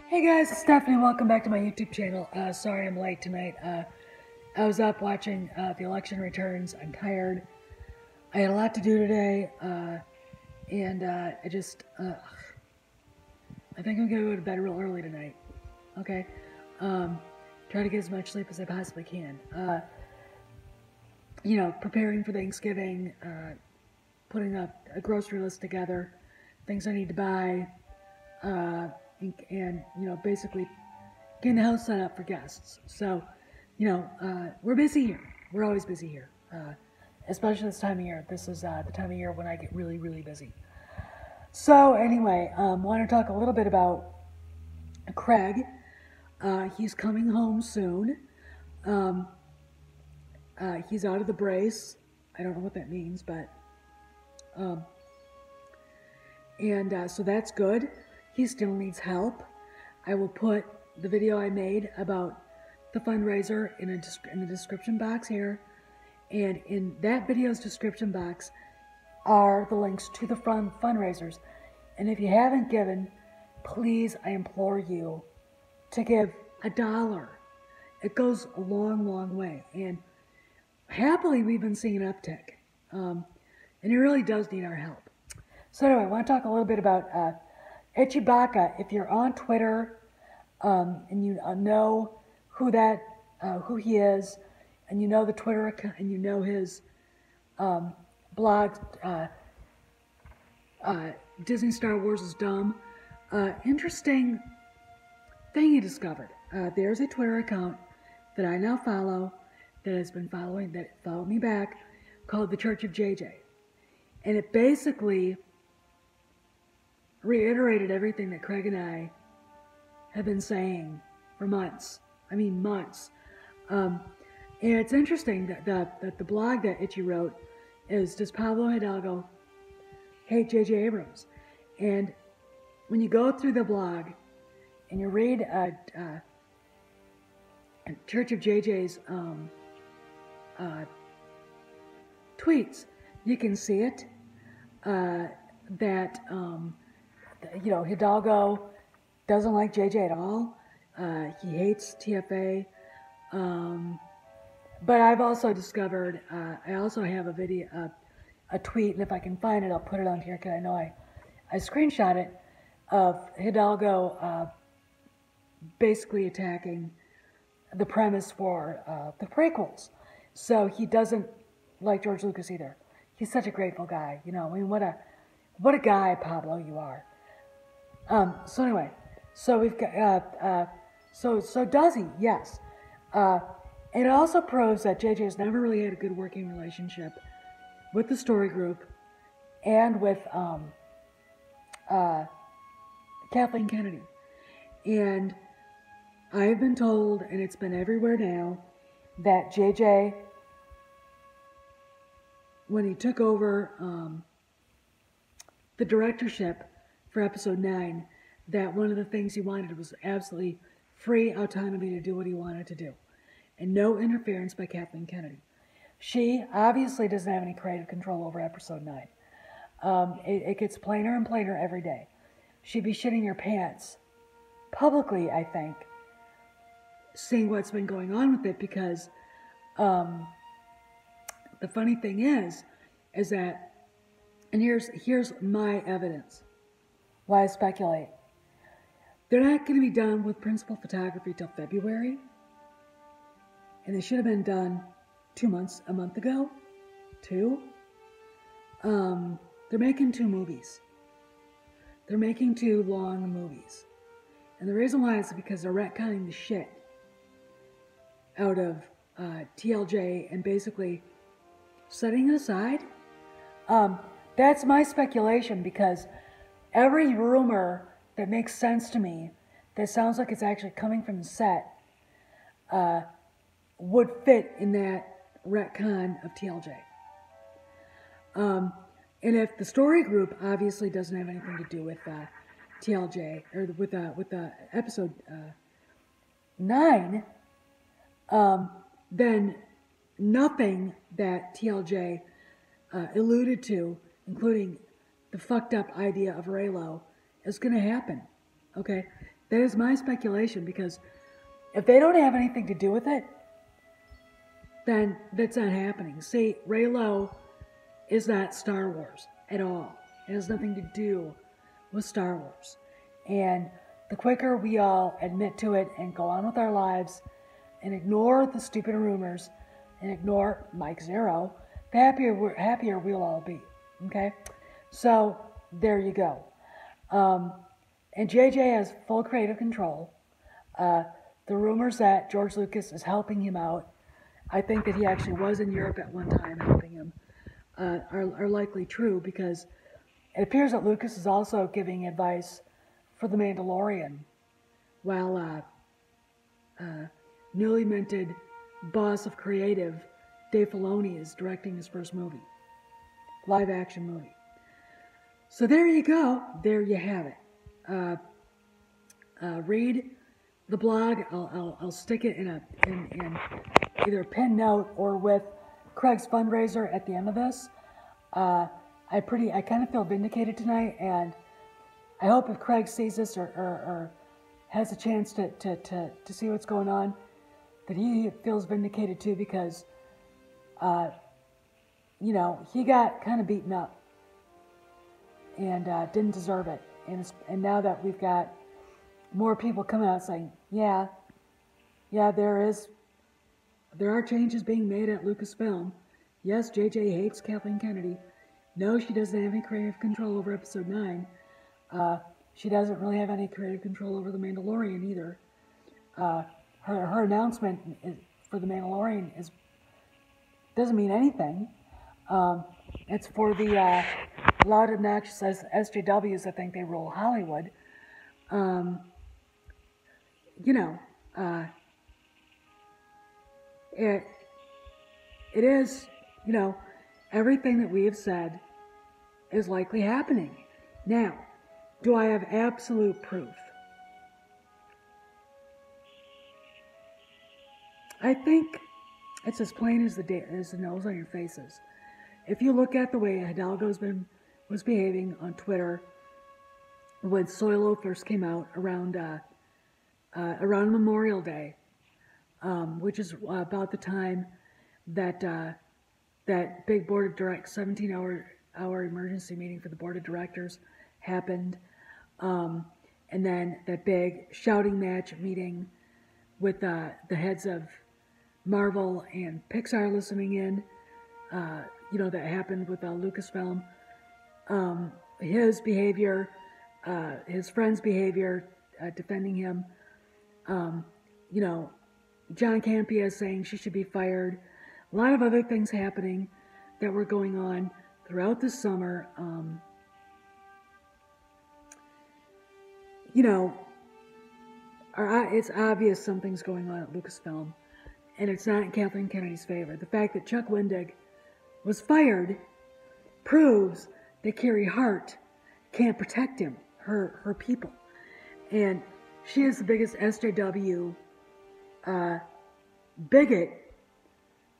Hey guys, it's Stephanie. Welcome back to my YouTube channel. Sorry I'm late tonight. I was up watching the election returns. I'm tired. I had a lot to do today, and I think I'm gonna go to bed real early tonight. Okay, try to get as much sleep as I possibly can. Preparing for Thanksgiving, putting up a grocery list together, things I need to buy. And basically getting the house set up for guests. So, we're busy here. We're always busy here, especially this time of year. This is the time of year when I get really, really busy. So anyway, want to talk a little bit about Craig. He's coming home soon. He's out of the brace. I don't know what that means, but so that's good. He still needs help. I will put the video I made about the fundraiser in the description box here. And in that video's description box are the links to the fundraisers. And if you haven't given, please, I implore you to give $1. It goes a long, long way. And happily, we've been seeing an uptick. And it really does need our help. So anyway, I want to talk a little bit about Ichibaka. If you're on Twitter and you know who he is, and you know the Twitter account, and you know his blog, Disney Star Wars is dumb. Interesting thing he discovered. There's a Twitter account that I now follow that followed me back, called the Church of JJ, and it basically reiterated everything that Craig and I have been saying for months. I mean, months. And it's interesting that the blog that Itchy wrote is, Does Pablo Hidalgo Hate J.J. Abrams? And when you go through the blog and you read Church of JJ's tweets, you can see it, that Hidalgo doesn't like JJ at all. He hates TFA. But I've also discovered, I also have a video, a tweet, and if I can find it, I'll put it on here, because I know I screenshot it, of Hidalgo basically attacking the premise for the prequels. So he doesn't like George Lucas either. He's such a grateful guy, I mean, what a guy, Pablo, you are. So anyway, so we've got, so does he? Yes. It also proves that JJ has never really had a good working relationship with the story group and with Kathleen Kennedy. And I've been told, and it's been everywhere now, that JJ, when he took over the directorship for episode 9, that one of the things he wanted was absolutely free autonomy to do what he wanted to do, and no interference by Kathleen Kennedy. She obviously doesn't have any creative control over episode 9. It gets plainer and plainer every day. She'd be shitting her pants publicly, I think, seeing what's been going on with it, because the funny thing is that, and here's my evidence why I speculate. They're not going to be done with principal photography till February, and they should have been done a month ago. They're making 2 movies. They're making 2 long movies, and the reason why is because they're retconning the shit out of TLJ and basically setting it aside. That's my speculation, because every rumor that makes sense to me, that sounds like it's actually coming from the set, would fit in that retcon of TLJ. And if the story group obviously doesn't have anything to do with TLJ, or with episode 9, then nothing that TLJ alluded to, including the fucked up idea of Raylo, is going to happen. Okay? That is my speculation, because if they don't have anything to do with it, then that's not happening. See, Reylo is not Star Wars at all. It has nothing to do with Star Wars. And the quicker we all admit to it and go on with our lives and ignore the stupid rumors and ignore Mike Zero, the happier we'll all be. Okay? So, there you go. And JJ has full creative control. The rumors that George Lucas is helping him out, I think that he actually was in Europe at one time helping him, are likely true, because it appears that Lucas is also giving advice for The Mandalorian, while newly minted boss of creative Dave Filoni is directing his first movie, live action movie. So there you go. There you have it. Read the blog. I'll stick it in either a pin note or with Craig's fundraiser at the end of this. I kind of feel vindicated tonight, and I hope if Craig sees this or has a chance to see what's going on, that he feels vindicated too, because he got kind of beaten up and didn't deserve it. And now that we've got more people coming out saying, yeah, there are changes being made at Lucasfilm. Yes, JJ hates Kathleen Kennedy. No, she doesn't have any creative control over Episode 9. She doesn't really have any creative control over The Mandalorian either. Her announcement for The Mandalorian doesn't mean anything. It's for the loud, obnoxious SJWs that think they rule Hollywood. It is, everything that we have said is likely happening. Now, do I have absolute proof? I think it's as plain as the nose on your faces. If you look at the way Hidalgo was behaving on Twitter when Soilo first came out around Memorial Day, which is about the time that that big board of 17-hour emergency meeting for the board of directors happened, and then that big shouting match meeting with the heads of Marvel and Pixar listening in, that happened with Lucasfilm. His behavior, his friend's behavior, defending him. John Campea saying she should be fired. A lot of other things happening that were going on throughout the summer. It's obvious something's going on at Lucasfilm, and it's not in Kathleen Kennedy's favor. The fact that Chuck Wendig was fired proves that Carrie Hart can't protect him, her people. And she is the biggest SJW bigot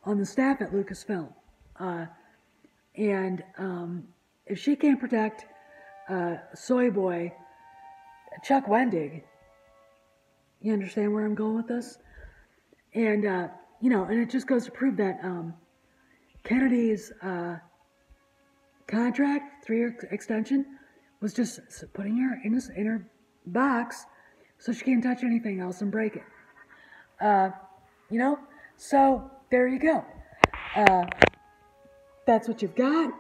on the staff at Lucasfilm. If she can't protect Soy Boy, Chuck Wendig, you understand where I'm going with this? And, and it just goes to prove that Kennedy's contract, 3-year extension, was just putting her in her box so she can't touch anything else and break it. So there you go. That's what you've got.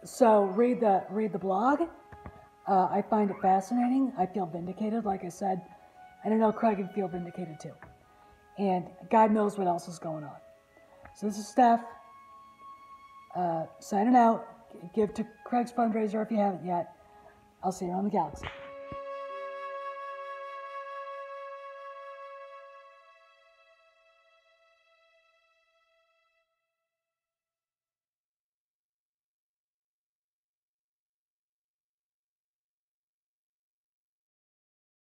So read the blog. I find it fascinating. I feel vindicated, like I said, and I know Craig would feel vindicated too. And God knows what else is going on. So this is Steph, signing out. Give to Craig's fundraiser if you haven't yet. I'll see you on the Galaxy.